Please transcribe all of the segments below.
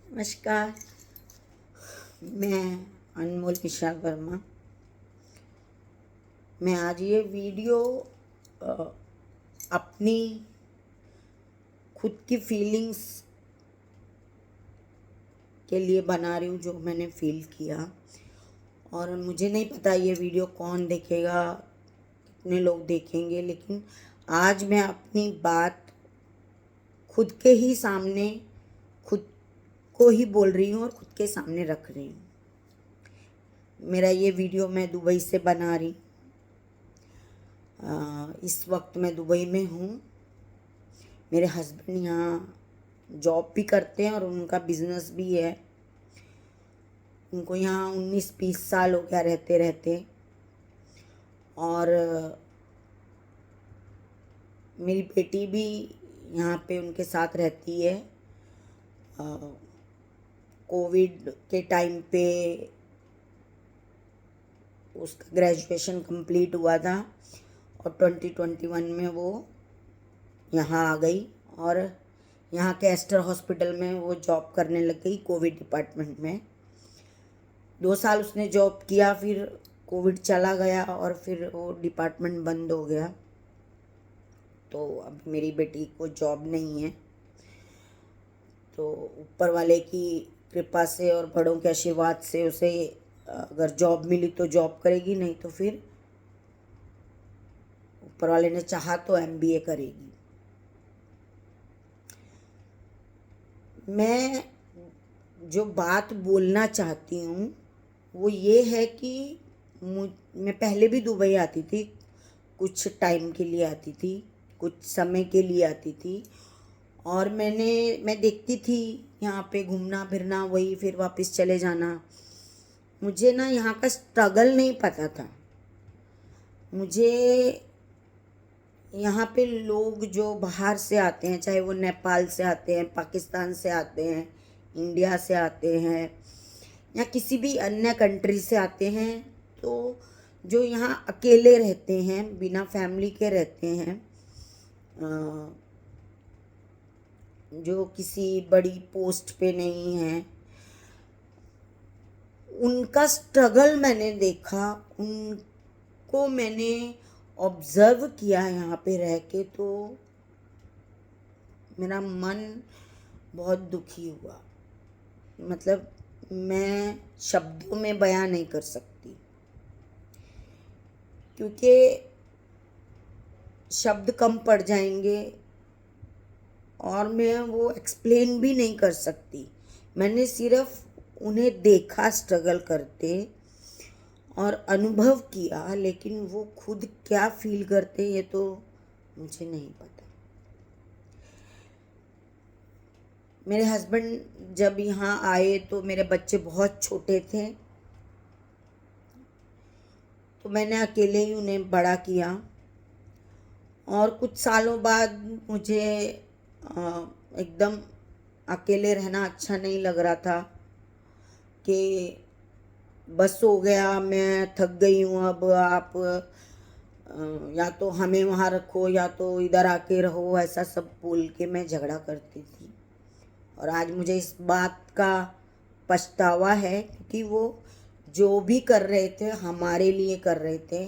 नमस्कार। मैं अनमोल विशाल वर्मा। मैं आज ये वीडियो अ, अपनी खुद की फीलिंग्स के लिए बना रही हूँ, जो मैंने फील किया। और मुझे नहीं पता ये वीडियो कौन देखेगा, कितने लोग देखेंगे, लेकिन आज मैं अपनी बात खुद के ही सामने खुद को ही बोल रही हूँ और खुद के सामने रख रही हूँ। मेरा ये वीडियो मैं दुबई से बना रही। इस वक्त मैं दुबई में हूँ। मेरे हस्बैंड यहाँ जॉब भी करते हैं और उनका बिजनेस भी है। उनको यहाँ 19-20 साल हो गया रहते रहते। और मेरी बेटी भी यहाँ पे उनके साथ रहती है। कोविड के टाइम पे उसका ग्रेजुएशन कंप्लीट हुआ था और 2021 में वो यहाँ आ गई और यहाँ के एस्टर हॉस्पिटल में वो जॉब करने लग गई, कोविड डिपार्टमेंट में। 2 साल उसने जॉब किया, फिर कोविड चला गया और फिर वो डिपार्टमेंट बंद हो गया। तो अब मेरी बेटी को जॉब नहीं है। तो ऊपर वाले की कृपा से और बड़ों के आशीर्वाद से उसे अगर जॉब मिली तो जॉब करेगी, नहीं तो फिर ऊपर वाले ने चाहा तो MBA करेगी। मैं जो बात बोलना चाहती हूँ वो ये है कि मैं पहले भी दुबई आती थी, कुछ टाइम के लिए आती थी, कुछ समय के लिए आती थी। और मैं देखती थी यहाँ पे घूमना फिरना, वही फिर वापस चले जाना। मुझे ना यहाँ का स्ट्रगल नहीं पता था। मुझे यहाँ पे लोग जो बाहर से आते हैं, चाहे वो नेपाल से आते हैं, पाकिस्तान से आते हैं, इंडिया से आते हैं या किसी भी अन्य कंट्री से आते हैं, तो जो यहाँ अकेले रहते हैं, बिना फैमिली के रहते हैं, जो किसी बड़ी पोस्ट पे नहीं है, उनका स्ट्रगल मैंने देखा, उनको मैंने ऑब्ज़र्व किया यहाँ पे रह के। तो मेरा मन बहुत दुखी हुआ। मतलब मैं शब्दों में बयां नहीं कर सकती, क्योंकि शब्द कम पड़ जाएंगे और मैं वो एक्सप्लेन भी नहीं कर सकती। मैंने सिर्फ उन्हें देखा स्ट्रगल करते और अनुभव किया, लेकिन वो खुद क्या फील करते ये तो मुझे नहीं पता। मेरे हस्बैंड जब यहाँ आए तो मेरे बच्चे बहुत छोटे थे, तो मैंने अकेले ही उन्हें बड़ा किया। और कुछ सालों बाद मुझे एकदम अकेले रहना अच्छा नहीं लग रहा था कि बस हो गया, मैं थक गई हूँ, अब आप या तो हमें वहाँ रखो या तो इधर आके रहो, ऐसा सब बोल के मैं झगड़ा करती थी। और आज मुझे इस बात का पछतावा है, क्योंकि वो जो भी कर रहे थे हमारे लिए कर रहे थे,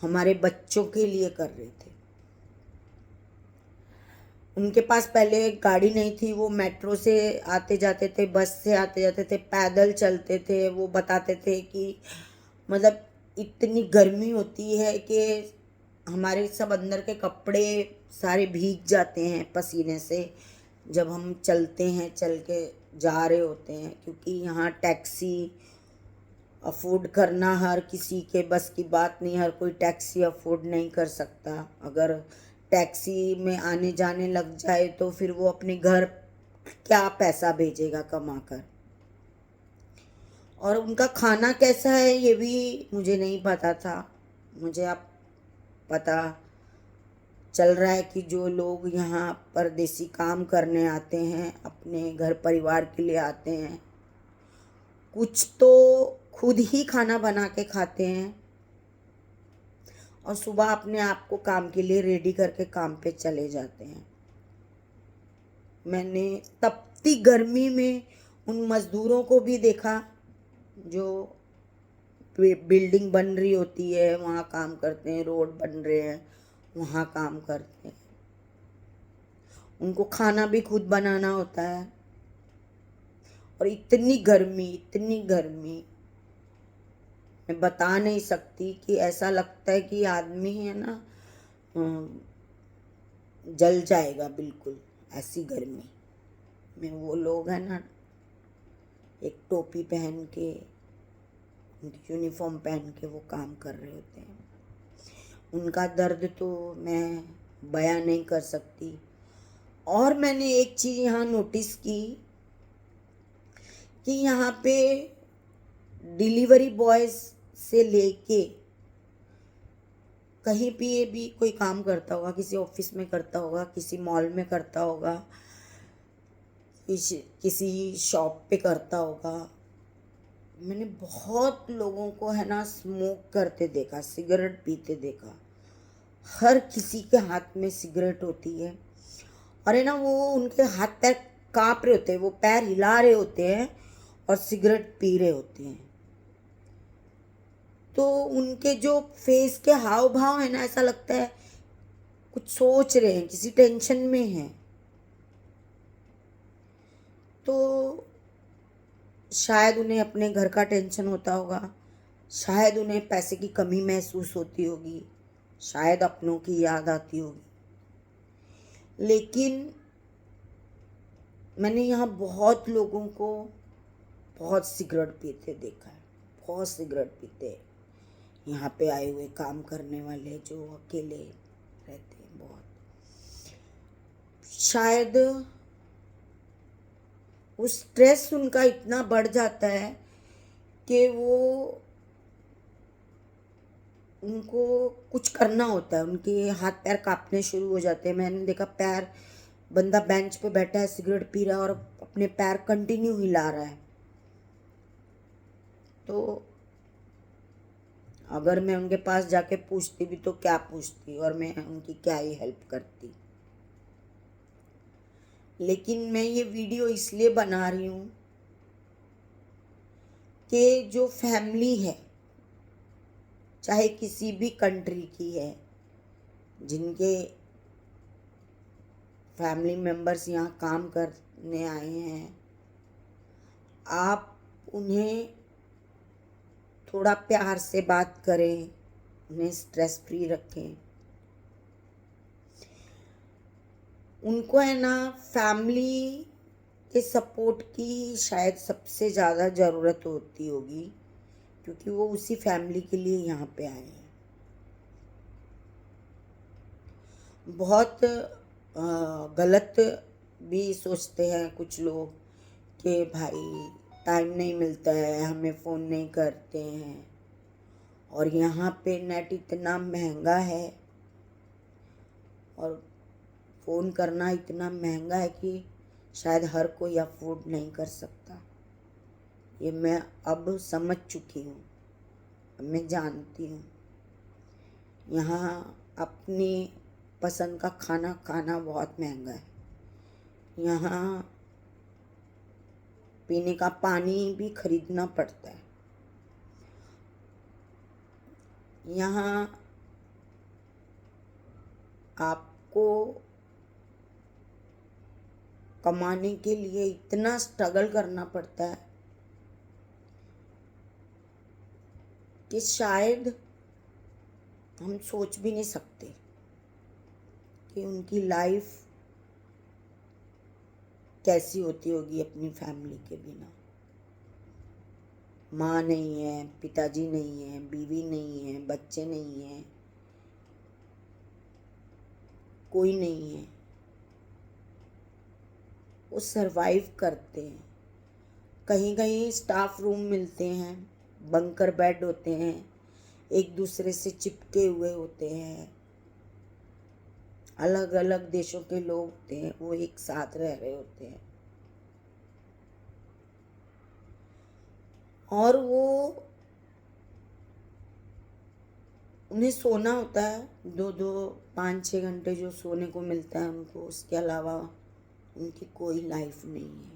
हमारे बच्चों के लिए कर रहे थे। उनके पास पहले गाड़ी नहीं थी, वो मेट्रो से आते जाते थे, बस से आते जाते थे, पैदल चलते थे। वो बताते थे कि मतलब इतनी गर्मी होती है कि हमारे सब अंदर के कपड़े सारे भीग जाते हैं पसीने से जब हम चलते हैं, चल के जा रहे होते हैं। क्योंकि यहाँ टैक्सी अफोर्ड करना हर किसी के बस की बात नहीं, हर कोई टैक्सी अफोर्ड नहीं कर सकता। अगर टैक्सी में आने जाने लग जाए तो फिर वो अपने घर क्या पैसा भेजेगा कमा कर। और उनका खाना कैसा है ये भी मुझे नहीं पता था। मुझे अब पता चल रहा है कि जो लोग यहाँ परदेसी काम करने आते हैं, अपने घर परिवार के लिए आते हैं, कुछ तो खुद ही खाना बना के खाते हैं और सुबह अपने आप को काम के लिए रेडी करके काम पे चले जाते हैं। मैंने तपती गर्मी में उन मज़दूरों को भी देखा जो बिल्डिंग बन रही होती है वहाँ काम करते हैं, रोड बन रहे हैं वहाँ काम करते हैं। उनको खाना भी खुद बनाना होता है। और इतनी गर्मी मैं बता नहीं सकती कि ऐसा लगता है कि आदमी है ना जल जाएगा बिल्कुल, ऐसी गर्मी में वो लोग है ना एक टोपी पहन के, उनकी यूनिफॉर्म पहन के वो काम कर रहे होते हैं। उनका दर्द तो मैं बयां नहीं कर सकती। और मैंने एक चीज़ यहाँ नोटिस की कि यहाँ पे डिलीवरी बॉयज़ से लेके कहीं पे भी कोई काम करता होगा, किसी ऑफिस में करता होगा, किसी मॉल में करता होगा, किसी शॉप पे करता होगा, मैंने बहुत लोगों को है ना स्मोक करते देखा, सिगरेट पीते देखा। हर किसी के हाथ में सिगरेट होती है और है ना वो उनके हाथ पैर काँप रहे होते हैं, वो पैर हिला रहे होते हैं और सिगरेट पी रहे होते हैं। तो उनके जो फेस के हाव भाव है ना, ऐसा लगता है कुछ सोच रहे हैं, किसी टेंशन में हैं। तो शायद उन्हें अपने घर का टेंशन होता होगा, शायद उन्हें पैसे की कमी महसूस होती होगी, शायद अपनों की याद आती होगी। लेकिन मैंने यहाँ बहुत लोगों को बहुत सिगरेट पीते देखा है, बहुत सिगरेट पीते हैं। यहाँ पे आए हुए काम करने वाले जो अकेले रहते हैं, बहुत शायद वो स्ट्रेस उनका इतना बढ़ जाता है कि वो उनको कुछ करना होता है, उनके हाथ पैर कांपने शुरू हो जाते हैं। मैंने देखा पैर, बंदा बेंच पे बैठा है, सिगरेट पी रहा है और अपने पैर कंटिन्यू हिला रहा है। तो अगर मैं उनके पास जाके पूछती भी तो क्या पूछती, और मैं उनकी क्या ही हेल्प करती। लेकिन मैं ये वीडियो इसलिए बना रही हूँ कि जो फैमिली है, चाहे किसी भी कंट्री की है, जिनके फैमिली मेम्बर्स यहाँ काम करने आए हैं, आप उन्हें थोड़ा प्यार से बात करें, उन्हें स्ट्रेस फ्री रखें। उनको है ना फैमिली के सपोर्ट की शायद सबसे ज़्यादा ज़रूरत होती होगी, क्योंकि वो उसी फैमिली के लिए यहाँ पे आए हैं। बहुत गलत भी सोचते हैं कुछ लोग कि भाई टाइम नहीं मिलता है, हमें फ़ोन नहीं करते हैं, और यहाँ पे नेट इतना महंगा है और फ़ोन करना इतना महंगा है कि शायद हर कोई अफोर्ड नहीं कर सकता। ये मैं अब समझ चुकी हूँ, मैं जानती हूँ। यहाँ अपनी पसंद का खाना खाना बहुत महंगा है। यहाँ पीने का पानी भी खरीदना पड़ता है। यहाँ आपको कमाने के लिए इतना स्ट्रगल करना पड़ता है कि शायद हम सोच भी नहीं सकते कि उनकी लाइफ कैसी होती होगी अपनी फैमिली के बिना। माँ नहीं है, पिताजी नहीं है, बीवी नहीं है, बच्चे नहीं हैं, कोई नहीं है। वो सरवाइव करते हैं। कहीं कहीं स्टाफ रूम मिलते हैं, बंकर बेड होते हैं, एक दूसरे से चिपके हुए होते हैं, अलग अलग देशों के लोग होते हैं, वो एक साथ रह रहे होते हैं। और वो उन्हें सोना होता है 2-2 5-6 घंटे जो सोने को मिलता है उनको, उसके अलावा उनकी कोई लाइफ नहीं है।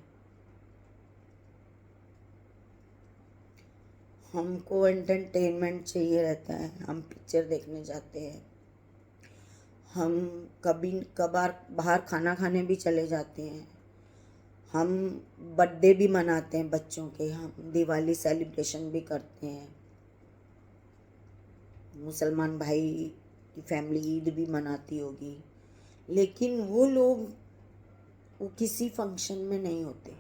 हमको एंटरटेनमेंट चाहिए रहता है, हम पिक्चर देखने जाते हैं, हम कभी कभार बाहर खाना खाने भी चले जाते हैं, हम बर्थडे भी मनाते हैं बच्चों के, हम दिवाली सेलिब्रेशन भी करते हैं, मुसलमान भाई की फैमिली ईद भी मनाती होगी, लेकिन वो लोग वो किसी फंक्शन में नहीं होते,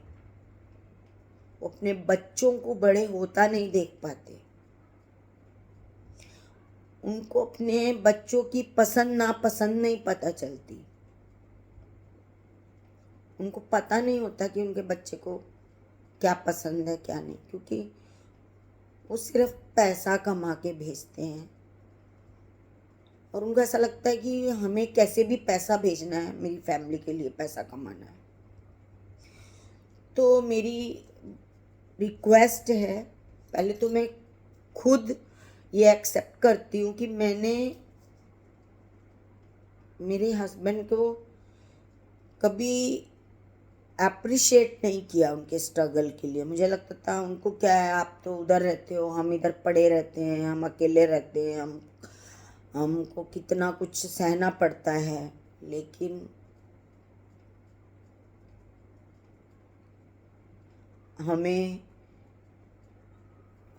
वो अपने बच्चों को बड़े होता नहीं देख पाते, उनको अपने बच्चों की पसंद नापसंद नहीं पता चलती, उनको पता नहीं होता कि उनके बच्चे को क्या पसंद है क्या नहीं, क्योंकि वो सिर्फ पैसा कमा के भेजते हैं और उनको ऐसा लगता है कि हमें कैसे भी पैसा भेजना है, मेरी फैमिली के लिए पैसा कमाना है। तो मेरी रिक्वेस्ट है, पहले तो मैं खुद ये एक्सेप्ट करती हूँ कि मैंने मेरे हस्बैंड को कभी अप्रिशिएट नहीं किया उनके स्ट्रगल के लिए। मुझे लगता था उनको क्या है, आप तो उधर रहते हो, हम इधर पड़े रहते हैं, हम अकेले रहते हैं, हमको कितना कुछ सहना पड़ता है, लेकिन हमें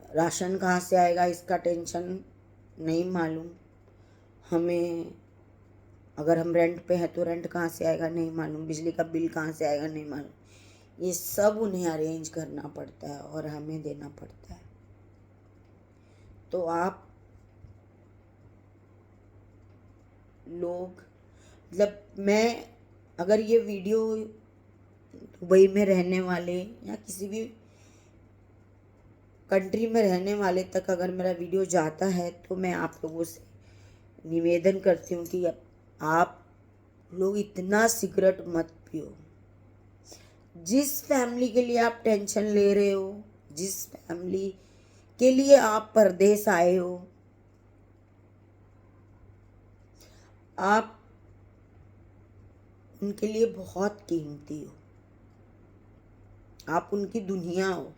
राशन कहाँ से आएगा इसका टेंशन नहीं मालूम, हमें अगर हम रेंट पे हैं तो रेंट कहाँ से आएगा नहीं मालूम, बिजली का बिल कहाँ से आएगा नहीं मालूम, ये सब उन्हें अरेंज करना पड़ता है और हमें देना पड़ता है। तो आप लोग, मतलब मैं, अगर ये वीडियो दुबई में रहने वाले या किसी भी कंट्री में रहने वाले तक अगर मेरा वीडियो जाता है तो मैं आप लोगों से निवेदन करती हूँ कि आप लोग इतना सिगरेट मत पियो। जिस फैमिली के लिए आप टेंशन ले रहे हो, जिस फैमिली के लिए आप परदेश आए हो, आप उनके लिए बहुत कीमती हो, आप उनकी दुनिया हो।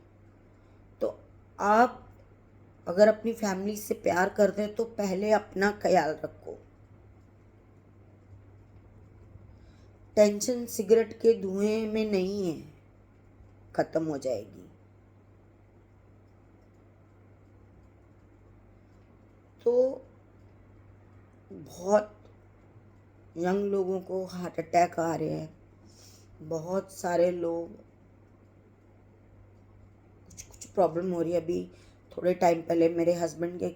तो आप अगर अपनी फैमिली से प्यार करते हैं तो पहले अपना ख्याल रखो। टेंशन सिगरेट के धुएं में नहीं है, खत्म हो जाएगी। तो बहुत यंग लोगों को हार्ट अटैक आ रहे हैं, बहुत सारे लोग कुछ प्रॉब्लम हो रही है। अभी थोड़े टाइम पहले मेरे हस्बैंड के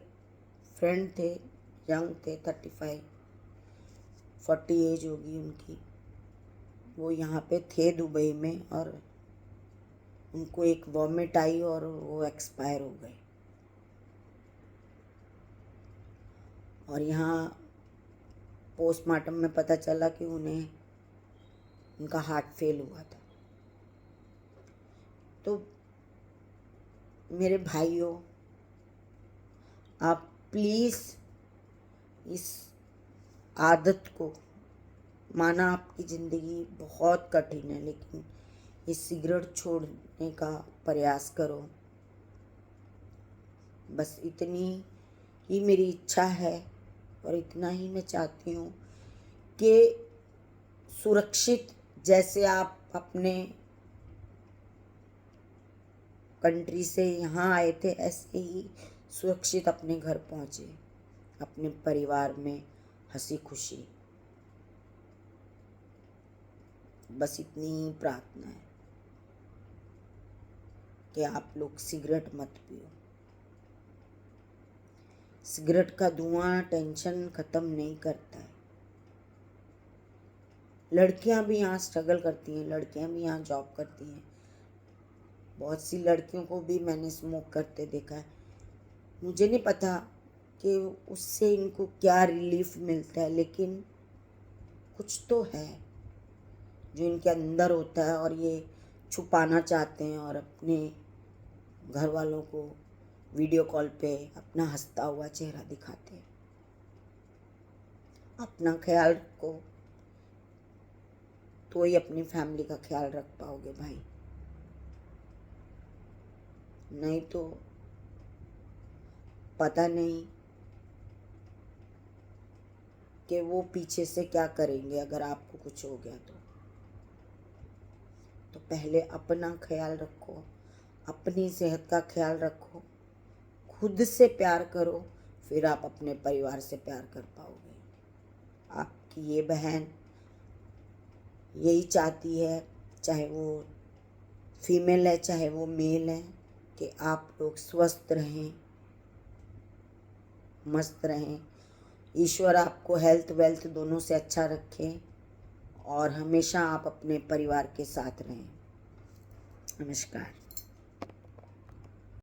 फ्रेंड थे, यंग थे, 35-40 एज होगी उनकी, वो यहाँ पे थे दुबई में और उनको एक वॉमिट आई और वो एक्सपायर हो गए। और यहाँ पोस्टमार्टम में पता चला कि उन्हें उनका हार्ट फेल हुआ था। तो मेरे भाइयों, आप प्लीज़ इस आदत को, माना आपकी ज़िंदगी बहुत कठिन है, लेकिन ये सिगरेट छोड़ने का प्रयास करो। बस इतनी ही मेरी इच्छा है और इतना ही मैं चाहती हूँ कि सुरक्षित जैसे आप अपने कंट्री से यहाँ आए थे, ऐसे ही सुरक्षित अपने घर पहुँचे, अपने परिवार में हंसी खुशी। बस इतनी ही प्रार्थना है कि आप लोग सिगरेट मत पियो। सिगरेट का धुआं टेंशन ख़त्म नहीं करता है। लड़कियां भी यहाँ स्ट्रगल करती हैं, लड़कियां भी यहाँ जॉब करती हैं। बहुत सी लड़कियों को भी मैंने स्मोक करते देखा है। मुझे नहीं पता कि उससे इनको क्या रिलीफ मिलता है, लेकिन कुछ तो है जो इनके अंदर होता है और ये छुपाना चाहते हैं और अपने घर वालों को वीडियो कॉल पे अपना हंसता हुआ चेहरा दिखाते हैं। अपना ख्याल रखो तो ही अपनी फैमिली का ख्याल रख पाओगे भाई, नहीं तो पता नहीं कि वो पीछे से क्या करेंगे अगर आपको कुछ हो गया तो पहले अपना ख्याल रखो, अपनी सेहत का ख्याल रखो, खुद से प्यार करो, फिर आप अपने परिवार से प्यार कर पाओगे। आपकी ये बहन यही चाहती है, चाहे वो फीमेल है चाहे वो मेल है, कि आप लोग स्वस्थ रहें, मस्त रहें। ईश्वर आपको हेल्थ वेल्थ दोनों से अच्छा रखे और हमेशा आप अपने परिवार के साथ रहें। नमस्कार।